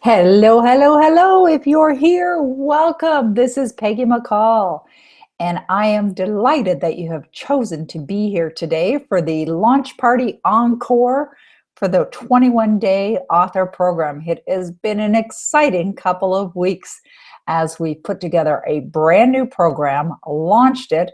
Hello, hello, hello. If you're here, welcome. This is Peggy McCall, and I am delighted that you have chosen to be here today for the launch party encore for the 21-day author program. It has been an exciting couple of weeks as we put together a brand new program, launched it,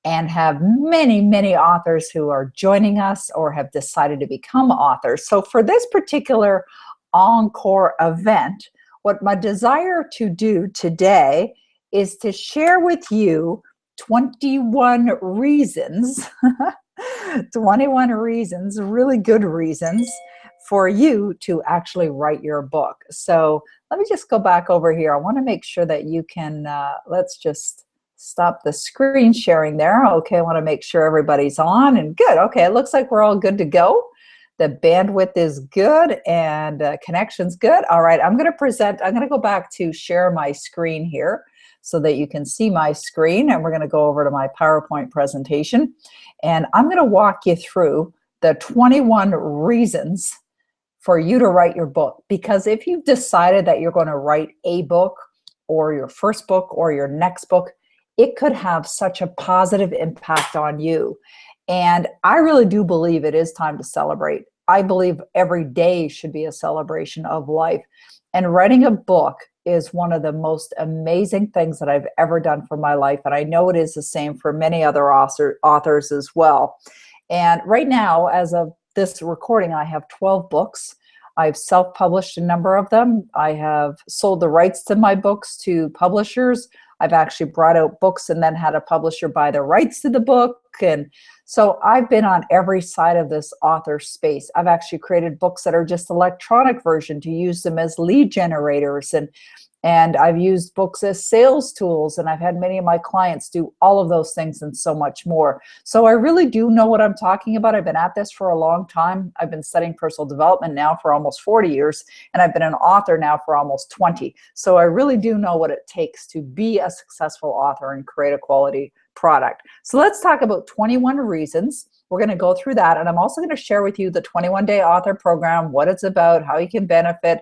and have many, many authors who are joining us or have decided to become authors. So for this particular encore event, what my desire to do today is to share with you 21 reasons, 21 reasons, really good reasons for you to actually write your book. So let me just go back over here. I want to make sure that you can, let's just stop the screen sharing there. Okay, I want to make sure everybody's on and good. Okay, it looks like we're all good to go. The bandwidth is good and connection's good. All right, I'm going to go back to share my screen here so that you can see my screen, and we're going to go over to my PowerPoint presentation, and I'm going to walk you through the 21 reasons for you to write your book. Because if you've decided that you're going to write a book or your first book or your next book, it could have such a positive impact on you. And I really do believe it is time to celebrate. I believe every day should be a celebration of life. And writing a book is one of the most amazing things that I've ever done for my life. And I know it is the same for many other authors as well. And right now, as of this recording, I have 12 books. I've self-published a number of them. I have sold the rights to my books to publishers. I've actually brought out books and then had a publisher buy the rights to the book. And so I've been on every side of this author space. I've actually created books that are just electronic version to use them as lead generators. And I've used books as sales tools, and I've had many of my clients do all of those things and so much more. So I really do know what I'm talking about. I've been at this for a long time. I've been studying personal development now for almost 40 years, and I've been an author now for almost 20. So I really do know what it takes to be a successful author and create a quality product. So let's talk about 21 reasons. We're going to go through that, and I'm also going to share with you the 21-day author program, what it's about, how you can benefit,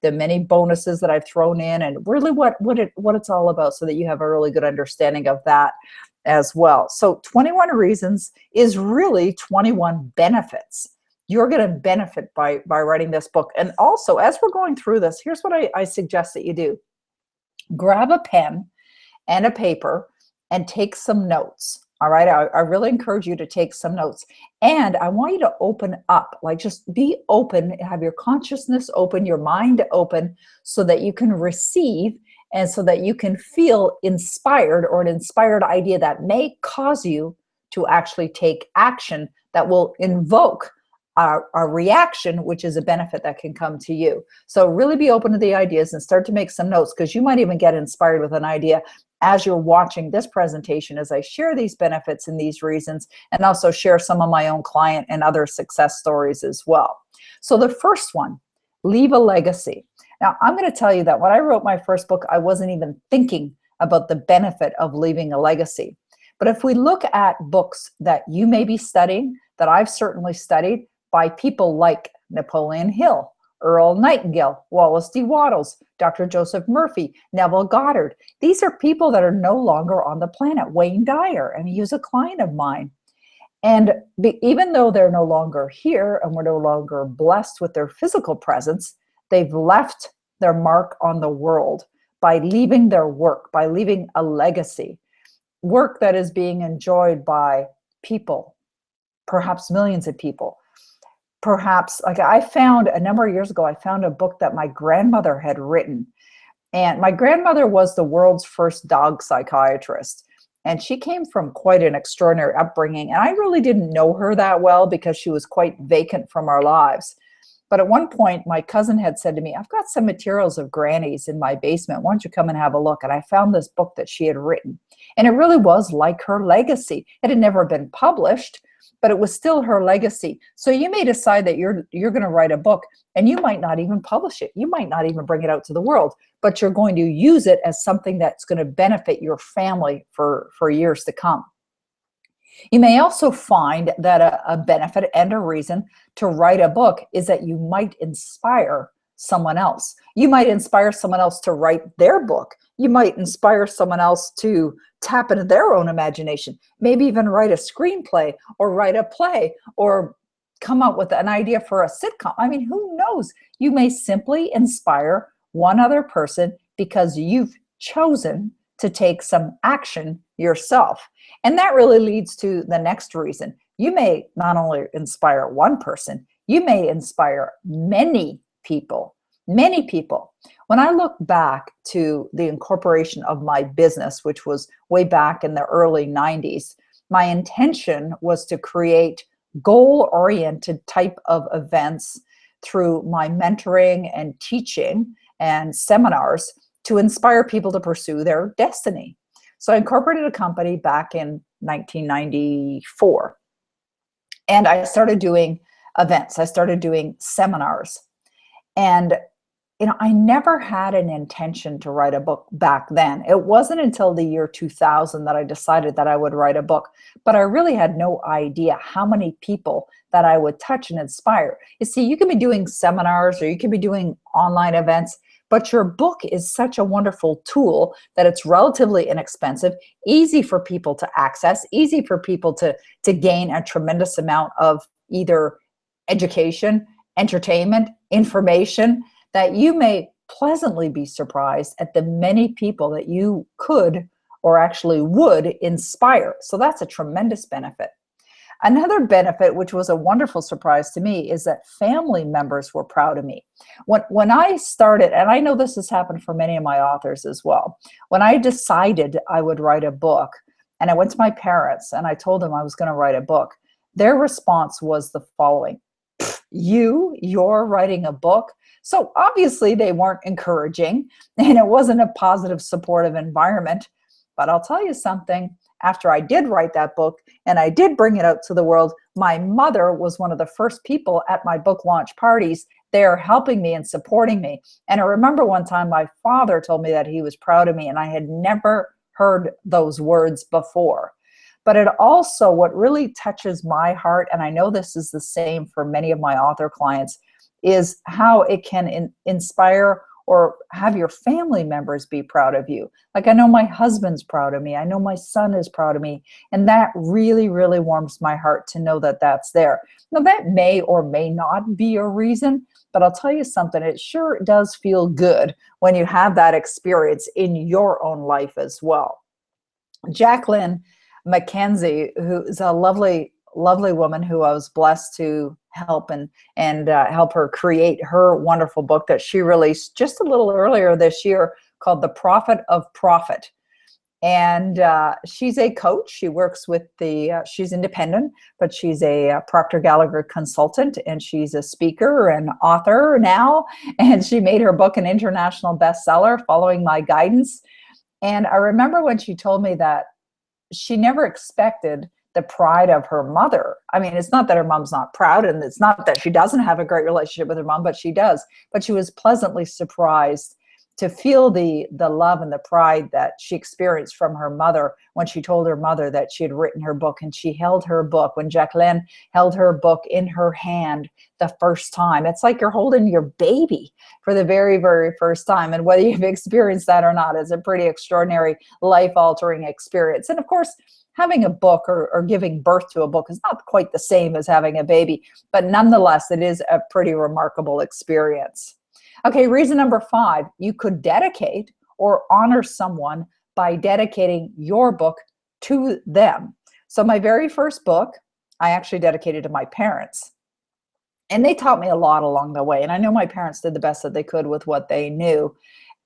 the many bonuses that I've thrown in, and really what it's all about, so that you have a really good understanding of that as well. So 21 reasons is really 21 benefits. You're going to benefit by writing this book. And also, as we're going through this, here's what I suggest that you do. Grab a pen and a paper and take some notes. All right, I really encourage you to take some notes. And I want you to open up, like just be open, have your consciousness open, your mind open, so that you can receive and so that you can feel inspired, or an inspired idea that may cause you to actually take action that will invoke a reaction, which is a benefit that can come to you. So really be open to the ideas and start to make some notes, because you might even get inspired with an idea as you're watching this presentation, as I share these benefits and these reasons, and also share some of my own client and other success stories as well. So the first one, leave a legacy. Now, I'm going to tell you that when I wrote my first book, I wasn't even thinking about the benefit of leaving a legacy. But if we look at books that you may be studying, that I've certainly studied, by people like Napoleon Hill, Earl Nightingale, Wallace D. Wattles, Dr. Joseph Murphy, Neville Goddard. These are people that are no longer on the planet. Wayne Dyer, I mean, he was a client of mine. And even though they're no longer here and we're no longer blessed with their physical presence, they've left their mark on the world by leaving their work, by leaving a legacy, work that is being enjoyed by people, perhaps millions of people. Perhaps, like I found a number of years ago, I found a book that my grandmother had written. And my grandmother was the world's first dog psychiatrist. And she came from quite an extraordinary upbringing. And I really didn't know her that well because she was quite vacant from our lives. But at one point, my cousin had said to me, I've got some materials of Granny's in my basement. Why don't you come and have a look? And I found this book that she had written. And it really was like her legacy. It had never been published, but it was still her legacy. So you may decide that you're going to write a book, and you might not even publish it. You might not even bring it out to the world, but you're going to use it as something that's going to benefit your family for years to come. You may also find that a benefit and a reason to write a book is that you might inspire someone else. You might inspire someone else to write their book. You might inspire someone else to tap into their own imagination, maybe even write a screenplay or write a play or come up with an idea for a sitcom. I mean, who knows? You may simply inspire one other person because you've chosen to take some action yourself. And that really leads to the next reason. You may not only inspire one person, you may inspire many people, many people. When I look back to the incorporation of my business, which was way back in the early 90s, my intention was to create goal-oriented type of events through my mentoring and teaching and seminars to inspire people to pursue their destiny. So I incorporated a company back in 1994, and I started doing events. I started doing seminars. And I never had an intention to write a book back then. It wasn't until the year 2000 that I decided that I would write a book, but I really had no idea how many people that I would touch and inspire. You see, you can be doing seminars or you can be doing online events, but your book is such a wonderful tool that it's relatively inexpensive, easy for people to access, easy for people to gain a tremendous amount of either education, entertainment, information, that you may pleasantly be surprised at the many people that you could or actually would inspire. So that's a tremendous benefit. Another benefit, which was a wonderful surprise to me, is that family members were proud of me. When I started, and I know this has happened for many of my authors as well, when I decided I would write a book, and I went to my parents and I told them I was going to write a book, their response was the following: you're writing a book? So obviously they weren't encouraging, and it wasn't a positive, supportive environment. But I'll tell you something, after I did write that book and I did bring it out to the world, my mother was one of the first people at my book launch parties there helping me and supporting me. And I remember one time my father told me that he was proud of me, and I had never heard those words before. But it also, what really touches my heart, and I know this is the same for many of my author clients, is how it can inspire or have your family members be proud of you. Like, I know my husband's proud of me. I know my son is proud of me. And that really, really warms my heart to know that that's there. Now, that may or may not be a reason, but I'll tell you something, it sure does feel good when you have that experience in your own life as well. Jacqueline McKenzie, who is a lovely, lovely woman who I was blessed to help and help her create her wonderful book that she released just a little earlier this year called The Prophet of Profit. And she's a coach. She works with she's independent, but she's a Procter Gallagher consultant, and she's a speaker and author now. And she made her book an international bestseller following my guidance. And I remember when she told me that she never expected the pride of her mother. I mean, it's not that her mom's not proud, and it's not that she doesn't have a great relationship with her mom, but she does. But she was pleasantly surprised to feel the love and the pride that she experienced from her mother when she told her mother that she had written her book. And she held her book, when Jacqueline held her book in her hand the first time. It's like you're holding your baby for the very, very first time. And whether you've experienced that or not, it's a pretty extraordinary, life-altering experience. And of course, having a book or giving birth to a book is not quite the same as having a baby, but nonetheless, it is a pretty remarkable experience. Okay, reason number 5, you could dedicate or honor someone by dedicating your book to them. So my very first book, I actually dedicated to my parents. And they taught me a lot along the way. And I know my parents did the best that they could with what they knew.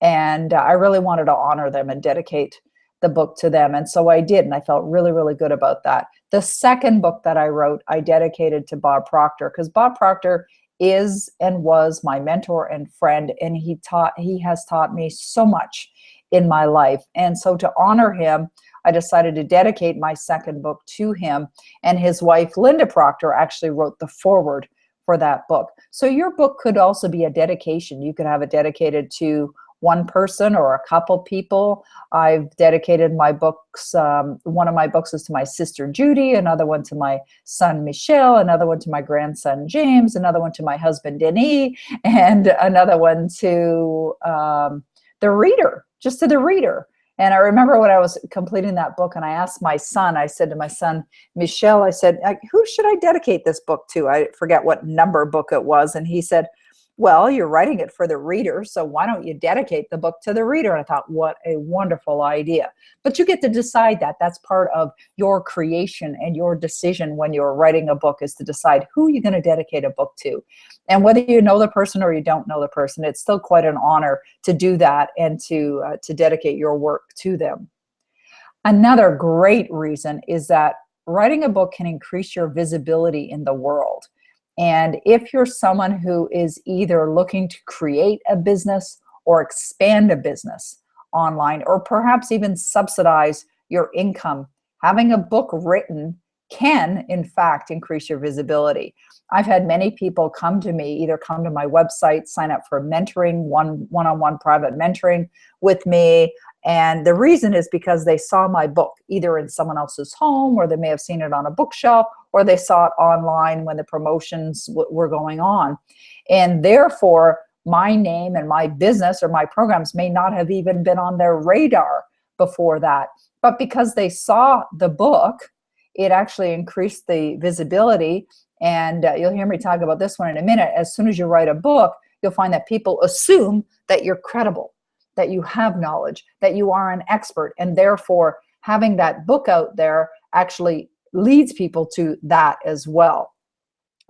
And I really wanted to honor them and dedicate the book to them. And so I did, and I felt really, really good about that. The second book that I wrote, I dedicated to Bob Proctor, because Bob Proctor is and was my mentor and friend, and he has taught me so much in my life. And so to honor him, I decided to dedicate my second book to him. And his wife, Linda Proctor, actually wrote the foreword for that book. So your book could also be a dedication. You could have it dedicated to one person or a couple people. I've dedicated my books. One of my books is to my sister Judy, another one to my son Michelle, another one to my grandson James, another one to my husband Denis, and another one to the reader, just to the reader. And I remember when I was completing that book and I asked my son, I said to my son, Michelle, I said, who should I dedicate this book to? I forget what number book it was. And he said, well, you're writing it for the reader, so why don't you dedicate the book to the reader? And I thought, what a wonderful idea. But you get to decide that. That's part of your creation and your decision when you're writing a book, is to decide who you're going to dedicate a book to. And whether you know the person or you don't know the person, it's still quite an honor to do that and to dedicate your work to them. Another great reason is that writing a book can increase your visibility in the world. And if you're someone who is either looking to create a business or expand a business online, or perhaps even subsidize your income, having a book written can, in fact, increase your visibility. I've had many people come to me, either come to my website, sign up for mentoring, one-on-one private mentoring with me. And the reason is because they saw my book either in someone else's home, or they may have seen it on a bookshelf, or they saw it online when the promotions were going on. And therefore, my name and my business or my programs may not have even been on their radar before that. But because they saw the book, it actually increased the visibility. And you'll hear me talk about this one in a minute. As soon as you write a book, you'll find that people assume that you're credible, that you have knowledge, that you are an expert. And therefore, having that book out there actually leads people to that as well.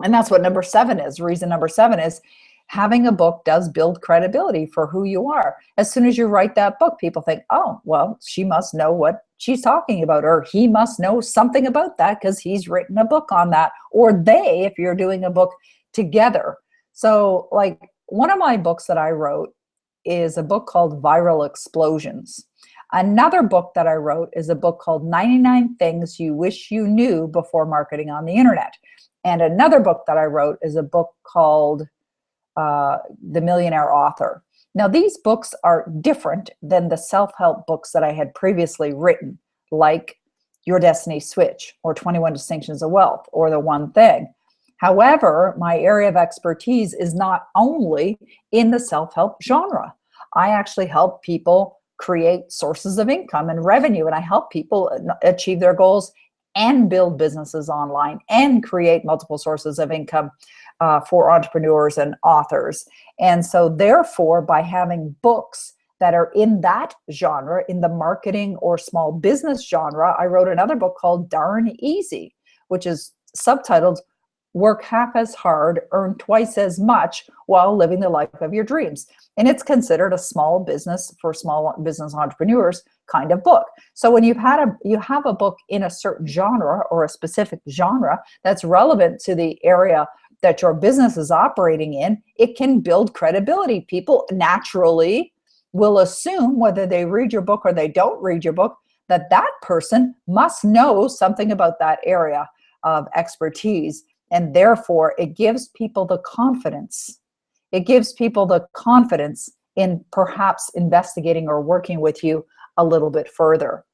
And that's what number 7 is. Reason number 7 is having a book does build credibility for who you are. As soon as you write that book, people think, oh, well, she must know what she's talking about, or he must know something about that because he's written a book on that, or they, if you're doing a book together. So like one of my books that I wrote is a book called Viral Explosions. Another book that I wrote is a book called 99 Things You Wish You Knew Before Marketing on the Internet. And another book that I wrote is a book called The Millionaire Author. Now, these books are different than the self-help books that I had previously written, like Your Destiny Switch, or 21 Distinctions of Wealth, or The One Thing. However, my area of expertise is not only in the self-help genre. I actually help people create sources of income and revenue, and I help people achieve their goals and build businesses online and create multiple sources of income for entrepreneurs and authors. And so therefore, by having books that are in that genre, in the marketing or small business genre, I wrote another book called Darn Easy, which is subtitled Work Half as Hard, Earn Twice as Much While Living the Life of Your Dreams. And it's considered a small business for small business entrepreneurs kind of book. So when you have a book in a certain genre or a specific genre that's relevant to the area that your business is operating in, it can build credibility. People naturally will assume, whether they read your book or they don't read your book, that that person must know something about that area of expertise. And therefore, it gives people the confidence. It gives people the confidence in perhaps investigating or working with you a little bit further.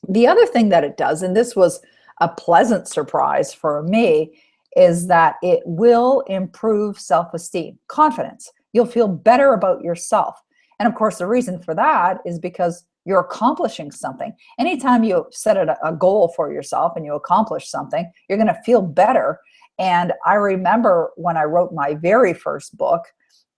The other thing that it does, and this was a pleasant surprise for me, is that it will improve self-esteem, confidence. You'll feel better about yourself. And of course, the reason for that is because you're accomplishing something. Anytime you set a goal for yourself and you accomplish something, you're going to feel better. And I remember when I wrote my very first book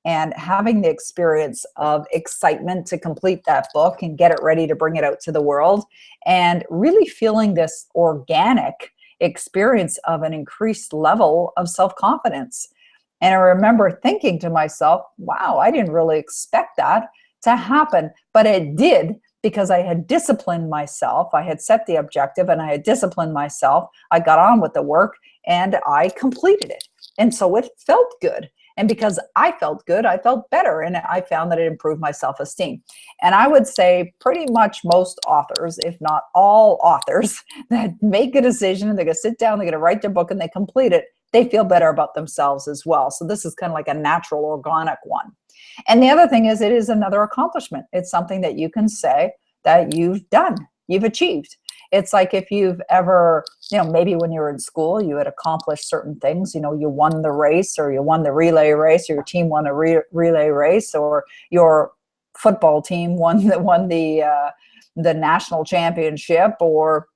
and having the experience of excitement to complete that book and get it ready to bring it out to the world, and really feeling this organic experience of an increased level of self-confidence. And I remember thinking to myself, wow, I didn't really expect that to happen, but it did, because I had disciplined myself. I had set the objective and I had disciplined myself. I got on with the work and I completed it. And so it felt good. And because I felt good, I felt better. And I found that it improved my self-esteem. And I would say pretty much most authors, if not all authors, that make a decision and they're going to sit down, they're going to write their book and they complete it, they feel better about themselves as well. So this is kind of like a natural, organic one. And the other thing is, it is another accomplishment. It's something that you can say that you've done, you've achieved. It's like if you've ever, maybe when you were in school, you had accomplished certain things, you won the race, or you won the relay race, or your team won a relay race, or your football team won the national championship, or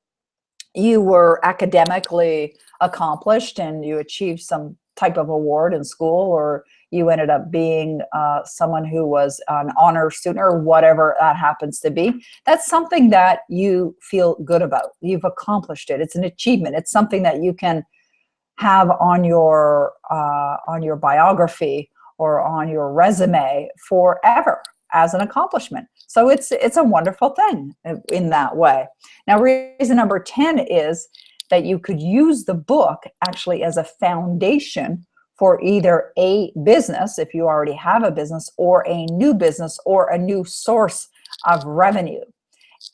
you were academically accomplished and you achieved some type of award in school, or you ended up being someone who was an honor student, or whatever that happens to be. That's something that you feel good about. You've accomplished it. It's an achievement. It's something that you can have on your biography or on your resume forever as an accomplishment. So it's a wonderful thing in that way. Now, reason number 10 is that you could use the book actually as a foundation for either a business, if you already have a business, or a new business, or a new source of revenue.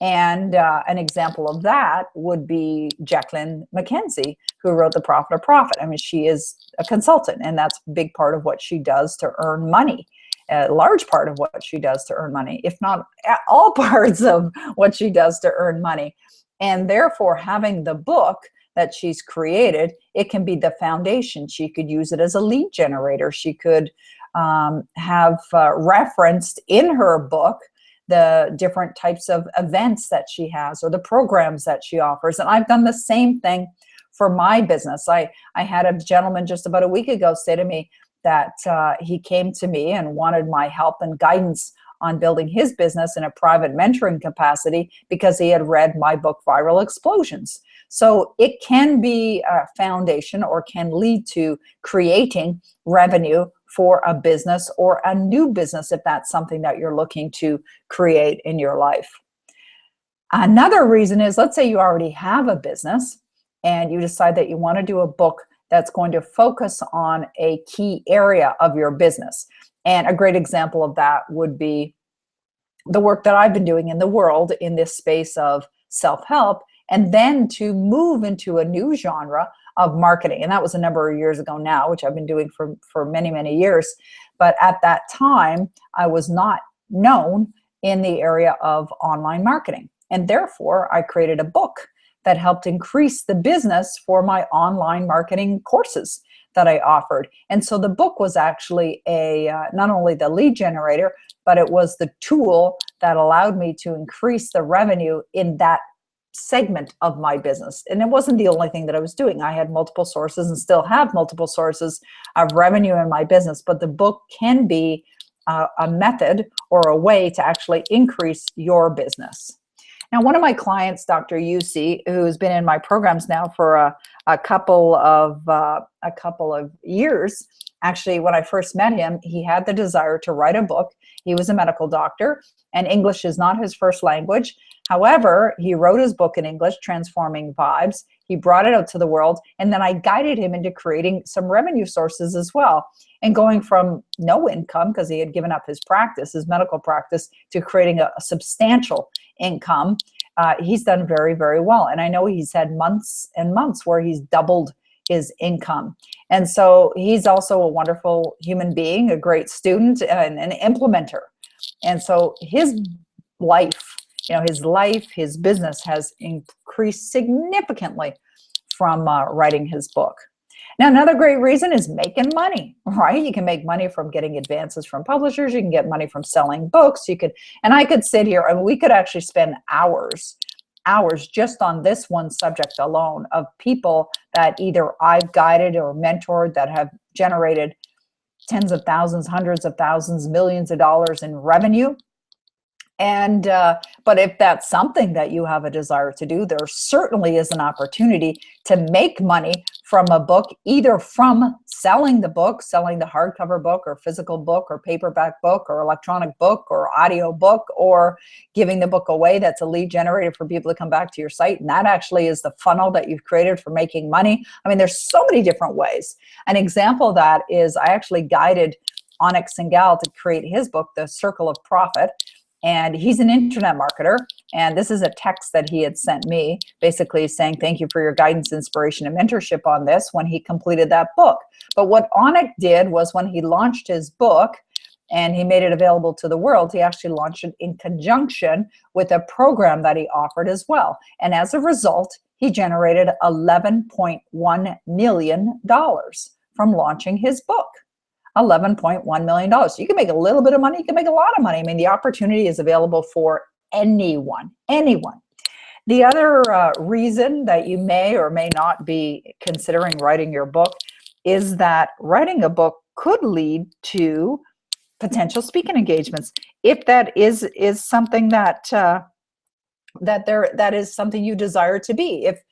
And an example of that would be Jacqueline McKenzie, who wrote The Profit of Profit. I mean, she is a consultant, and that's a big part of what she does to earn money. A large part of what she does to earn money, if not all parts of what she does to earn money. And therefore, having the book that she's created, it can be the foundation. She could use it as a lead generator. She could have referenced in her book the different types of events that she has, or the programs that she offers. And I've done the same thing for my business. I had a gentleman just about a week ago say to me that he came to me and wanted my help and guidance on building his business in a private mentoring capacity because he had read my book, Viral Explosions. So it can be a foundation, or can lead to creating revenue for a business or a new business, if that's something that you're looking to create in your life. Another reason is, let's say you already have a business and you decide that you want to do a book that's going to focus on a key area of your business. And a great example of that would be the work that I've been doing in the world in this space of self-help, and then to move into a new genre of marketing. And that was a number of years ago now, which I've been doing for many, many years. But at that time, I was not known in the area of online marketing. And therefore, I created a book that helped increase the business for my online marketing courses that I offered. And so the book was actually not only the lead generator, but it was the tool that allowed me to increase the revenue in that segment of my business. And it wasn't the only thing that I was doing. I had multiple sources and still have multiple sources of revenue in my business, but the book can be a method or a way to actually increase your business. Now, one of my clients, Dr. Yusi, who's been in my programs now for a couple of years, actually, when I first met him, he had the desire to write a book. He was a medical doctor, and English is not his first language. However, he wrote his book in English, Transforming Vibes. He brought it out to the world, and then I guided him into creating some revenue sources as well, and going from no income, because he had given up his practice, his medical practice, to creating a substantial income. He's done very, very well. And I know he's had months and months where he's doubled his income. And so he's also a wonderful human being, a great student, and an implementer. And so his life, his business has increased significantly from writing his book. Now, another great reason is making money, right? You can make money from getting advances from publishers. You can get money from selling books. And I could sit here and we could actually spend hours just on this one subject alone, of people that either I've guided or mentored that have generated tens of thousands, hundreds of thousands, millions of dollars in revenue. And but if that's something that you have a desire to do, there certainly is an opportunity to make money from a book, either from selling the book, selling the hardcover book or physical book or paperback book or electronic book or audio book, or giving the book away. That's a lead generator for people to come back to your site. And that actually is the funnel that you've created for making money. I mean, there's so many different ways. An example of that is I actually guided Onyx Singal to create his book, The Circle of Profit. And he's an internet marketer. And this is a text that he had sent me, basically saying, thank you for your guidance, inspiration, and mentorship on this when he completed that book. But what Onyx did was when he launched his book and he made it available to the world, he actually launched it in conjunction with a program that he offered as well. And as a result, he generated $11.1 million from launching his book. $11.1 million. You can make a little bit of money, you can make a lot of money. I mean, the opportunity is available for anyone. The other reason that you may or may not be considering writing your book is that writing a book could lead to potential speaking engagements. If that is something that that is something you desire to be. If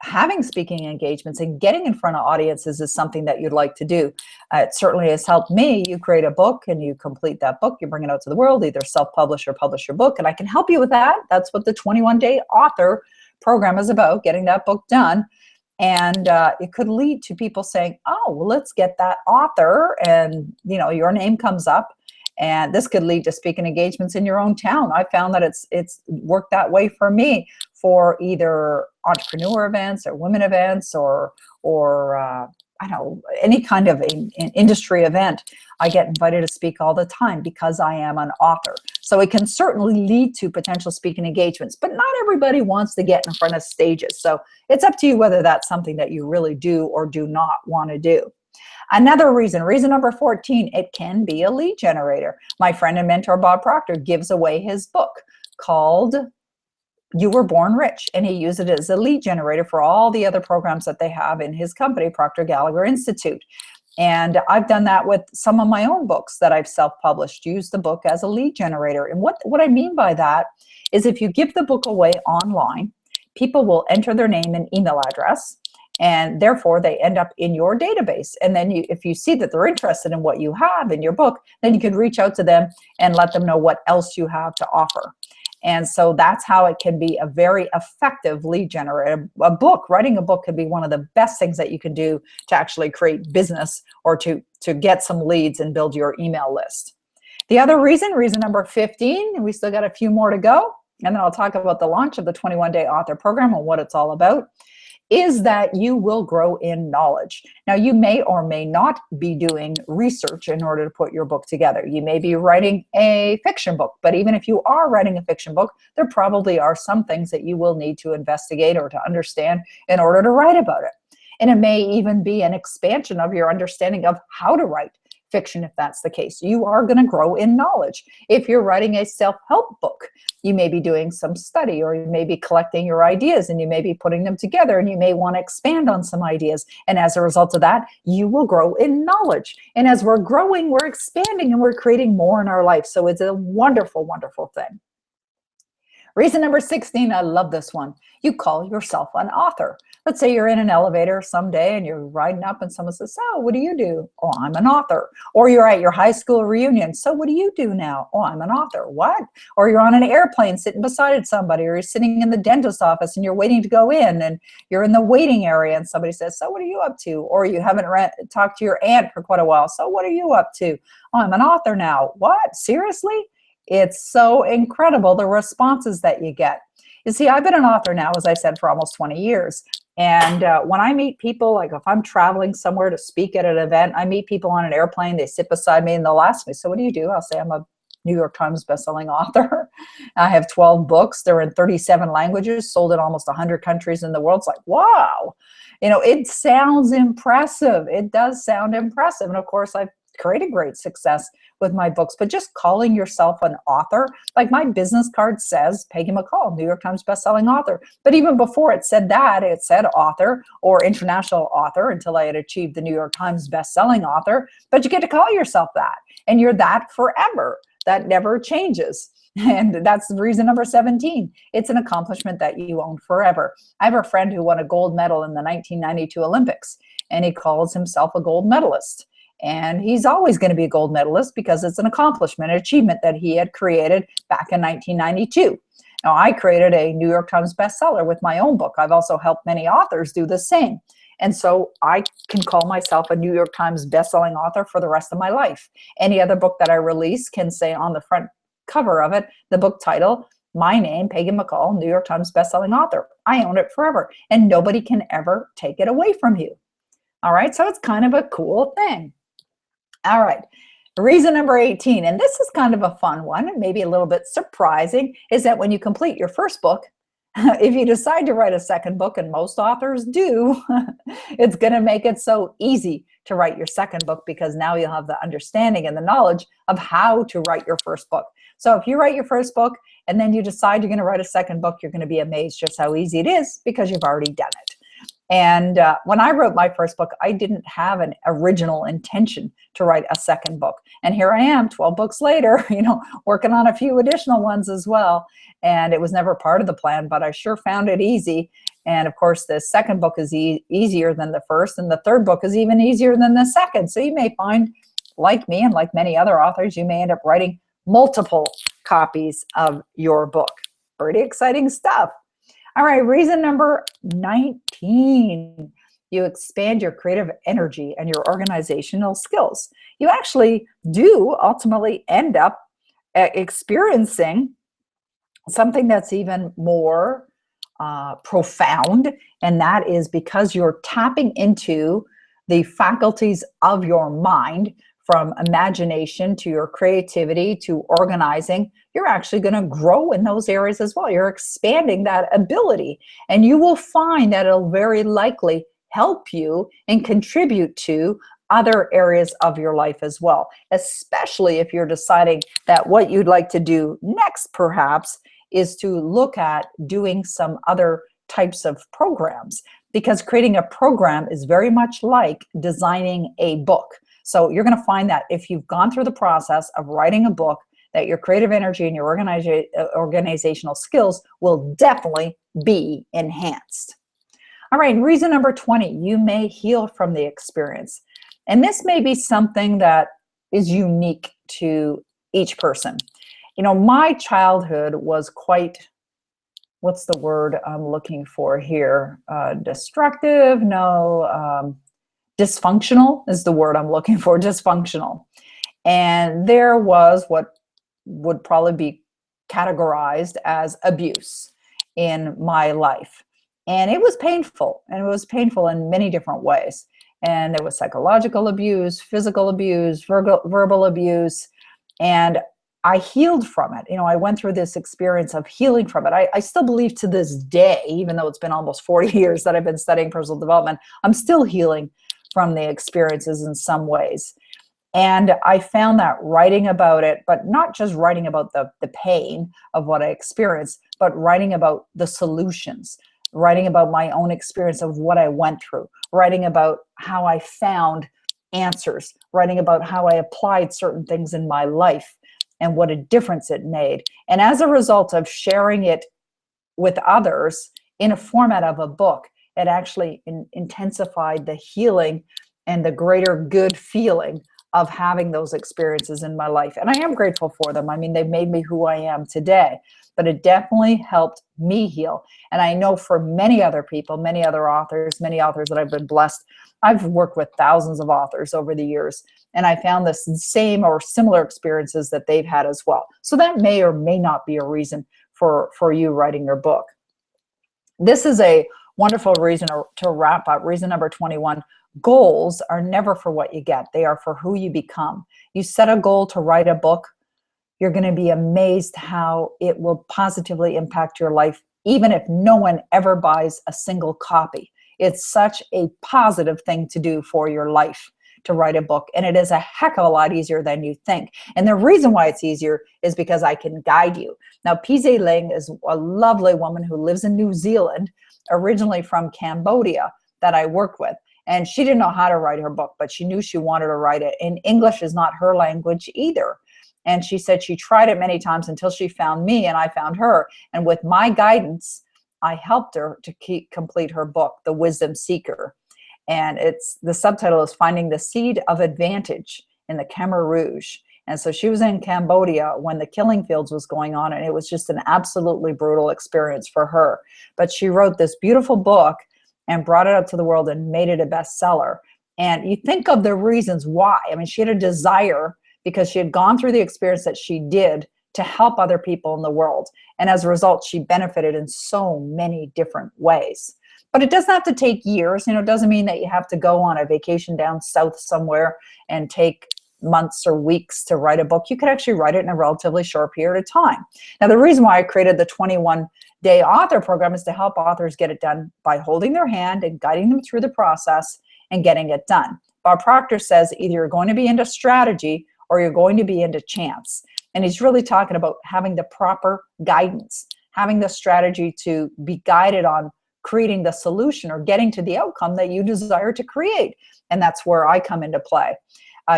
having speaking engagements and getting in front of audiences is something that you'd like to do. It certainly has helped me. You create a book and you complete that book, you bring it out to the world, either self-publish or publish your book, and I can help you with that. That's what the 21-day author program is about, getting that book done. And it could lead to people saying, oh, well, let's get that author, and your name comes up. And this could lead to speaking engagements in your own town. I found that it's worked that way for me, for either entrepreneur events or women events or I don't know, any kind of an industry event. I get invited to speak all the time because I am an author. So it can certainly lead to potential speaking engagements, but not everybody wants to get in front of stages. So it's up to you whether that's something that you really do or do not want to do. Another reason number 14, it can be a lead generator. My friend and mentor, Bob Proctor, gives away his book called You Were Born Rich, and he used it as a lead generator for all the other programs that they have in his company, Proctor Gallagher Institute. And I've done that with some of my own books that I've self-published, use the book as a lead generator. And what I mean by that is if you give the book away online, people will enter their name and email address, and therefore they end up in your database. And then if you see that they're interested in what you have in your book, then you can reach out to them and let them know what else you have to offer. And so that's how it can be a very effective lead generator. Writing a book could be one of the best things that you can do to actually create business or to get some leads and build your email list. The other reason number 15, and we still got a few more to go, and then I'll talk about the launch of the 21-day author program and what it's all about, is that you will grow in knowledge. Now, you may or may not be doing research in order to put your book together. You may be writing a fiction book, but even if you are writing a fiction book, there probably are some things that you will need to investigate or to understand in order to write about it. And it may even be an expansion of your understanding of how to write fiction, if that's the case. You are going to grow in knowledge. If you're writing a self-help book, you may be doing some study, or you may be collecting your ideas and you may be putting them together, and you may want to expand on some ideas. And as a result of that, you will grow in knowledge. And as we're growing, we're expanding and we're creating more in our life. So it's a wonderful, wonderful thing. Reason number 16, I love this one. You call yourself an author. Let's say you're in an elevator someday and you're riding up and someone says, so what do you do? Oh, I'm an author. Or you're at your high school reunion. So what do you do now? Oh, I'm an author. What? Or you're on an airplane sitting beside somebody, or you're sitting in the dentist's office and you're waiting to go in and you're in the waiting area and somebody says, so what are you up to? Or you haven't talked to your aunt for quite a while. So what are you up to? Oh, I'm an author now. What? Seriously? It's so incredible, the responses that you get. You see, I've been an author now, as I said, for almost 20 years. And when I meet people, like if I'm traveling somewhere to speak at an event, I meet people on an airplane, they sit beside me and they'll ask me, so what do you do? I'll say, I'm a New York Times bestselling author. I have 12 books. They're in 37 languages, sold in almost 100 countries in the world. It's like, wow. It sounds impressive. It does sound impressive. And of course, I've created great success with my books, but just calling yourself an author, like my business card says Peggy McCall, New York Times bestselling author. But even before it said that, it said author or international author until I had achieved the New York Times bestselling author. But you get to call yourself that, and you're that forever. that never changes. And that's reason number 17. It's an accomplishment that you own forever. I have a friend who won a gold medal in the 1992 Olympics, and he calls himself a gold medalist. And he's always going to be a gold medalist because it's an accomplishment, an achievement that he had created back in 1992. Now, I created a New York Times bestseller with my own book. I've also helped many authors do the same. And so I can call myself a New York Times bestselling author for the rest of my life. Any other book that I release can say on the front cover of it, the book title, my name, Peggy McCall, New York Times bestselling author. I own it forever, and nobody can ever take it away from you. All right, so it's kind of a cool thing. All right, reason number 18, and this is kind of a fun one, and maybe a little bit surprising, is that when you complete your first book, if you decide to write a second book, and most authors do, it's going to make it so easy to write your second book because now you'll have the understanding and the knowledge of how to write your first book. So if you write your first book and then you decide you're going to write a second book, you're going to be amazed just how easy it is because you've already done it. And when I wrote my first book, I didn't have an original intention to write a second book. And here I am 12 books later, working on a few additional ones as well. And it was never part of the plan, but I sure found it easy. And of course, the second book is easier than the first, and the third book is even easier than the second. So you may find, like me and like many other authors, you may end up writing multiple copies of your book. Pretty exciting stuff. All right, reason number 19. You expand your creative energy and your organizational skills. You actually do ultimately end up experiencing something that's even more profound, and that is because you're tapping into the faculties of your mind, from imagination to your creativity to organizing. You're actually going to grow in those areas as well. You're expanding that ability, and you will find that it'll very likely help you and contribute to other areas of your life as well, especially if you're deciding that what you'd like to do next perhaps is to look at doing some other types of programs, because creating a program is very much like designing a book. So you're going to find that if you've gone through the process of writing a book, that your creative energy and your organizational skills will definitely be enhanced. All right, reason number 20, you may heal from the experience. And this may be something that is unique to each person. My childhood was quite, what's the word I'm looking for here? Destructive? No. Dysfunctional is the word I'm looking for, dysfunctional. And there was what would probably be categorized as abuse in my life. And it was painful, and it was painful in many different ways. And there was psychological abuse, physical abuse, verbal abuse, and I healed from it. I went through this experience of healing from it. I still believe to this day, even though it's been almost 40 years that I've been studying personal development, I'm still healing from the experiences in some ways. And I found that writing about it, but not just writing about the pain of what I experienced, but writing about the solutions, writing about my own experience of what I went through, writing about how I found answers, writing about how I applied certain things in my life and what a difference it made. And as a result of sharing it with others in a format of a book, it actually intensified the healing and the greater good feeling of having those experiences in my life. And I am grateful for them. I mean, they've made me who I am today, but it definitely helped me heal. And I know for many other people, many other authors, many authors that I've been blessed, I've worked with thousands of authors over the years, and I found the same or similar experiences that they've had as well. So that may or may not be a reason for you writing your book. This is a wonderful reason to wrap up. Reason number 21, goals are never for what you get. They are for who you become. You set a goal to write a book, you're going to be amazed how it will positively impact your life, even if no one ever buys a single copy. It's such a positive thing to do for your life, to write a book. And it is a heck of a lot easier than you think. And the reason why it's easier is because I can guide you. Now, PZ Ling is a lovely woman who lives in New Zealand, originally from Cambodia, that I worked with. And she didn't know how to write her book, but she knew she wanted to write it. And English is not her language either. And she said she tried it many times until she found me and I found her. And with my guidance, I helped her to complete her book, The Wisdom Seeker. And the subtitle is Finding the Seed of Advantage in the Khmer Rouge. And so she was in Cambodia when the killing fields was going on, and it was just an absolutely brutal experience for her. But she wrote this beautiful book and brought it out to the world and made it a bestseller. And you think of the reasons why. I mean, she had a desire because she had gone through the experience that she did to help other people in the world. And as a result, she benefited in so many different ways. But it doesn't have to take years. You know, it doesn't mean that you have to go on a vacation down south somewhere and take months or weeks to write a book. You could actually write it in a relatively short period of time. Now, the reason why I created the 21-day author program is to help authors get it done by holding their hand and guiding them through the process and getting it done. Bob Proctor says either you're going to be into strategy or you're going to be into chance. And he's really talking about having the proper guidance, having the strategy to be guided on creating the solution or getting to the outcome that you desire to create. And that's where I come into play.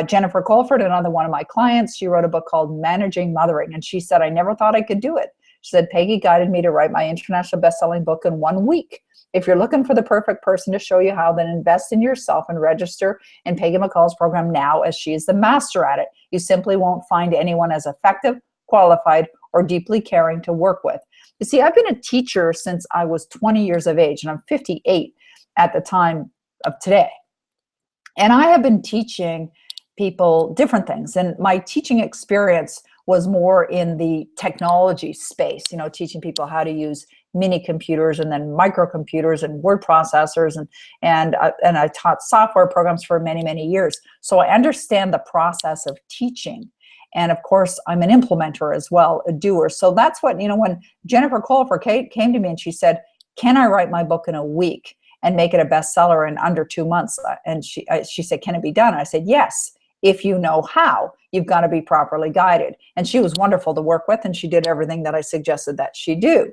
Jennifer Colford, another one of my clients, she wrote a book called Managing Mothering. And she said, I never thought I could do it. She said, Peggy guided me to write my international best-selling book in 1 week. If you're looking for the perfect person to show you how, then invest in yourself and register in Peggy McCalls' program now, as she is the master at it. You simply won't find anyone as effective, qualified, or deeply caring to work with. You see, I've been a teacher since I was 20 years of age, and I'm 58 at the time of today. And I have been teaching people different things. And my teaching experience was more in the technology space, you know, teaching people how to use mini computers and then microcomputers and word processors. And I taught software programs for many, many years. So I understand the process of teaching. And of course, I'm an implementer as well, a doer. So that's what, you know, when Jennifer Colfer came to me and she said, can I write my book in a week and make it a bestseller in under 2 months? And she said, can it be done? I said, yes, if you know how. You've got to be properly guided. And she was wonderful to work with, and she did everything that I suggested that she do.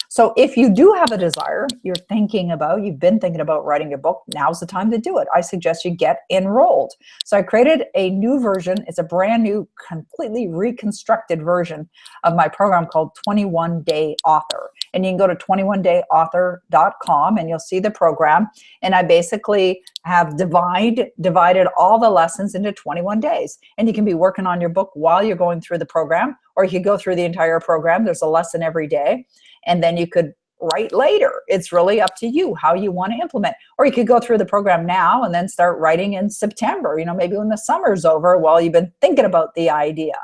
So if you do have a desire, you've been thinking about writing your book, now's the time to do it. I suggest you get enrolled. So I created a new version. It's a brand new, completely reconstructed version of my program called 21-Day Author. And you can go to 21dayauthor.com and you'll see the program. And I basically have divided all the lessons into 21 days. And you can be working on your book while you're going through the program, or you could go through the entire program. There's a lesson every day. And then you could write later. It's really up to you how you want to implement. Or you could go through the program now and then start writing in September, you know, maybe when the summer's over while you've been thinking about the idea.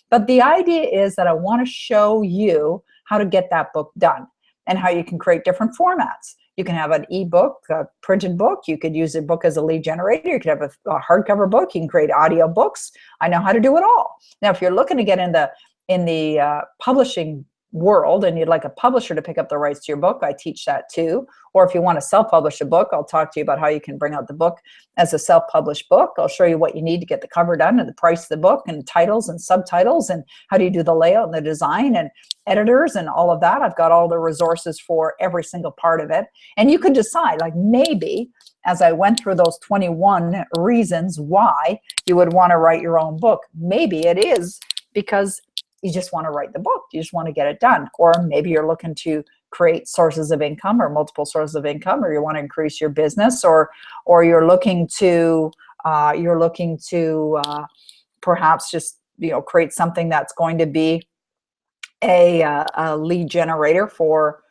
But the idea is that I want to show you how to get that book done and how you can create different formats. You can have an ebook, a printed book. You could use a book as a lead generator. You could have a hardcover book. You can create audio books. I know how to do it all. Now, if you're looking to get in the publishing world and you'd like a publisher to pick up the rights to your book, I teach that too. Or if you want to self-publish a book, I'll talk to you about how you can bring out the book as a self-published book. I'll show you what you need to get the cover done and the price of the book and titles and subtitles and how do you do the layout and the design and editors and all of that. I've got all the resources for every single part of it. And you could decide, like, maybe as I went through those 21 reasons why you would want to write your own book, maybe it is because you just want to write the book. You just want to get it done. Or maybe you're looking to create sources of income or multiple sources of income, or you want to increase your business, or you're looking to perhaps just, you know, create something that's going to be a lead generator for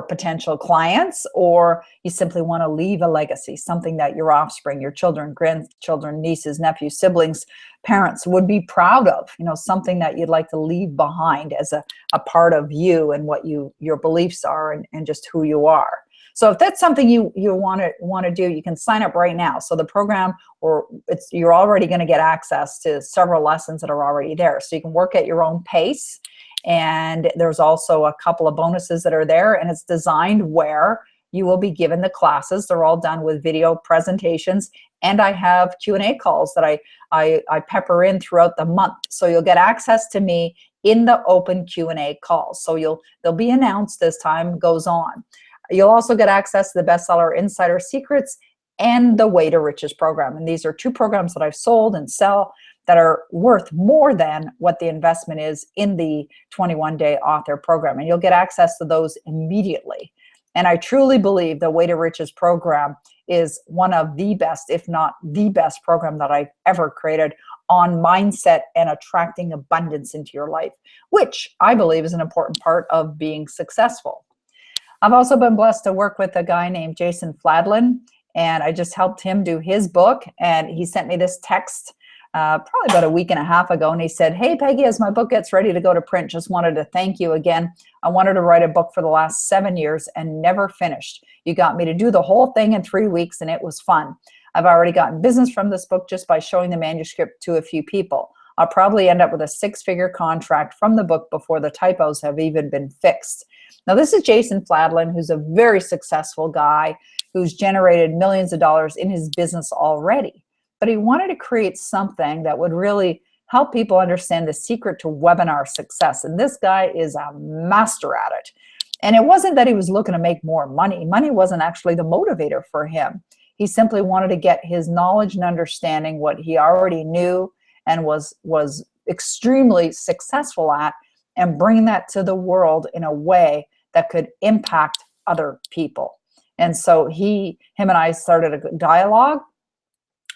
potential clients, or you simply want to leave a legacy, something that your offspring, your children, grandchildren, nieces, nephews, siblings, parents would be proud of, you know, something that you'd like to leave behind as a part of you and what your beliefs are and just who you are. So if that's something you want to do, you can sign up right now. So the program, you're already going to get access to several lessons that are already there. So you can work at your own pace. And there's also a couple of bonuses that are there, and it's designed where you will be given the classes. They're all done with video presentations, and I have Q&A calls that I pepper in throughout the month. So you'll get access to me in the open Q&A calls. So they'll be announced as time goes on. You'll also get access to the Bestseller Insider Secrets and the Way to Riches program. And these are two programs that I've sold and sell that are worth more than what the investment is in the 21-day author program. And you'll get access to those immediately. And I truly believe the Way to Riches program is one of the best, if not the best program that I've ever created on mindset and attracting abundance into your life, which I believe is an important part of being successful. I've also been blessed to work with a guy named Jason Flatland, and I just helped him do his book. And he sent me this text probably about a week and a half ago, and he said, "Hey Peggy, as my book gets ready to go to print, just wanted to thank you again. I wanted to write a book for the last 7 years and never finished. You got me to do the whole thing in 3 weeks, and it was fun. I've already gotten business from this book just by showing the manuscript to a few people. I'll probably end up with a 6-figure contract from the book before the typos have even been fixed." Now, this is Jason Flatland, who's a very successful guy who's generated millions of dollars in his business already. But he wanted to create something that would really help people understand the secret to webinar success. And this guy is a master at it. And it wasn't that he was looking to make more money. Money wasn't actually the motivator for him. He simply wanted to get his knowledge and understanding what he already knew and was extremely successful at, and bring that to the world in a way that could impact other people. And so him and I started a dialogue,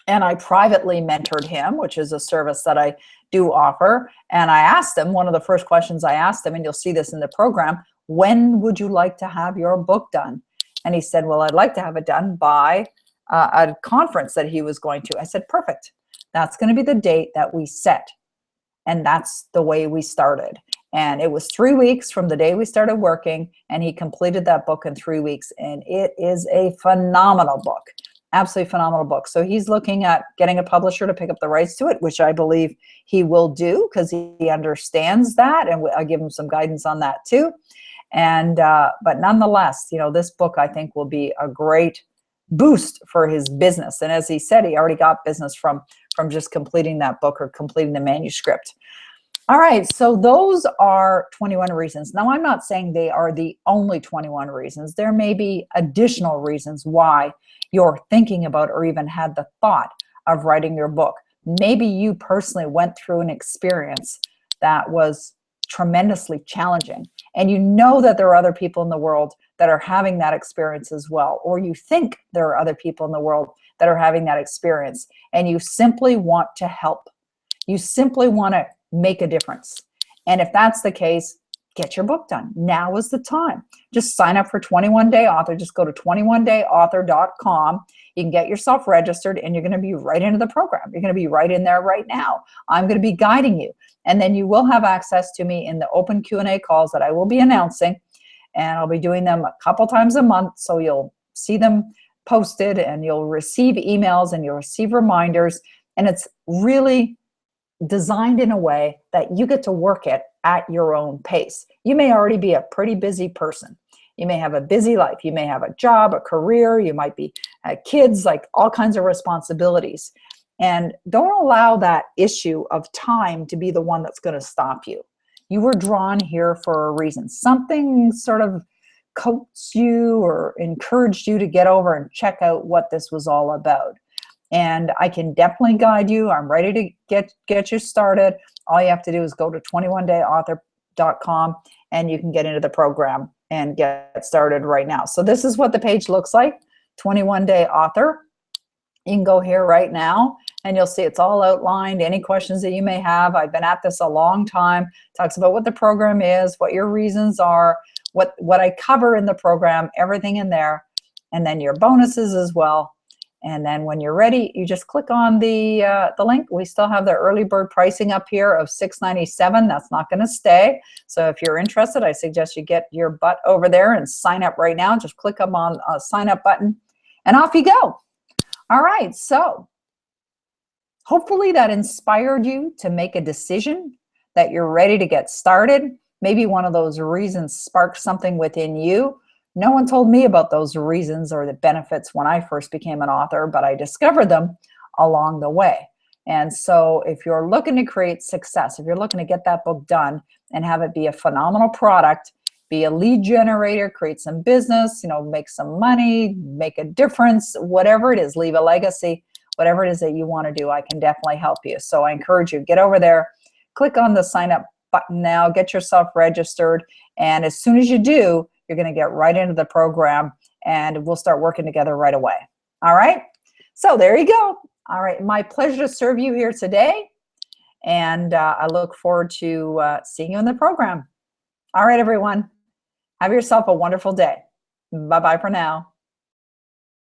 and I privately mentored him, which is a service that I do offer. And I asked him, one of the first questions I asked him, and you'll see this in the program, when would you like to have your book done? And he said, well, I'd like to have it done by a conference that he was going to. I said, perfect. That's going to be the date that we set. And that's the way we started. And it was 3 weeks from the day we started working, and he completed that book in 3 weeks. And it is a phenomenal book. Absolutely phenomenal book. So he's looking at getting a publisher to pick up the rights to it, which I believe he will do because he understands that, and I give him some guidance on that too. And but nonetheless, this book I think will be a great boost for his business. And as he said, he already got business from just completing that book or completing the manuscript. All right, so those are 21 reasons. Now, I'm not saying they are the only 21 reasons. There may be additional reasons why you're thinking about or even had the thought of writing your book. Maybe you personally went through an experience that was tremendously challenging, and you know that there are other people in the world that are having that experience as well, or you think there are other people in the world that are having that experience, and you simply want to help. You simply want to make a difference. And if that's the case, get your book done. Now is the time. Just sign up for 21 Day Author. Just go to 21dayauthor.com. You can get yourself registered, and you're going to be right into the program. You're going to be right in there right now. I'm going to be guiding you. And then you will have access to me in the open Q&A calls that I will be announcing. And I'll be doing them a couple times a month. So you'll see them posted, and you'll receive emails, and you'll receive reminders. And it's really designed in a way that you get to work it at your own pace. You may already be a pretty busy person. You may have a busy life. You may have a job, a career. You might be kids, like all kinds of responsibilities. And don't allow that issue of time to be the one that's going to stop you. You were drawn here for a reason. Something sort of coaxed you or encouraged you to get over and check out what this was all about. And I can definitely guide you. I'm ready to get you started. All you have to do is go to 21dayauthor.com, and you can get into the program and get started right now. So this is what the page looks like, 21 Day Author. You can go here right now, and you'll see it's all outlined. Any questions that you may have. I've been at this a long time. It talks about what the program is, what your reasons are, what I cover in the program, everything in there, and then your bonuses as well. And then when you're ready, you just click on the link. We still have the early bird pricing up here of $6.97. That's not going to stay. So if you're interested, I suggest you get your butt over there and sign up right now. Just click up on a sign up button, and off you go. All right, so hopefully that inspired you to make a decision, that you're ready to get started. Maybe one of those reasons sparked something within you. No one told me about those reasons or the benefits when I first became an author, but I discovered them along the way. And so if you're looking to create success, if you're looking to get that book done and have it be a phenomenal product, be a lead generator, create some business, make some money, make a difference, whatever it is, leave a legacy, whatever it is that you want to do, I can definitely help you. So I encourage you, get over there, click on the sign up button now, get yourself registered, and as soon as you do, you're going to get right into the program, and we'll start working together right away. All right? So there you go. All right, my pleasure to serve you here today, and I look forward to seeing you in the program. All right, everyone. Have yourself a wonderful day. Bye-bye for now.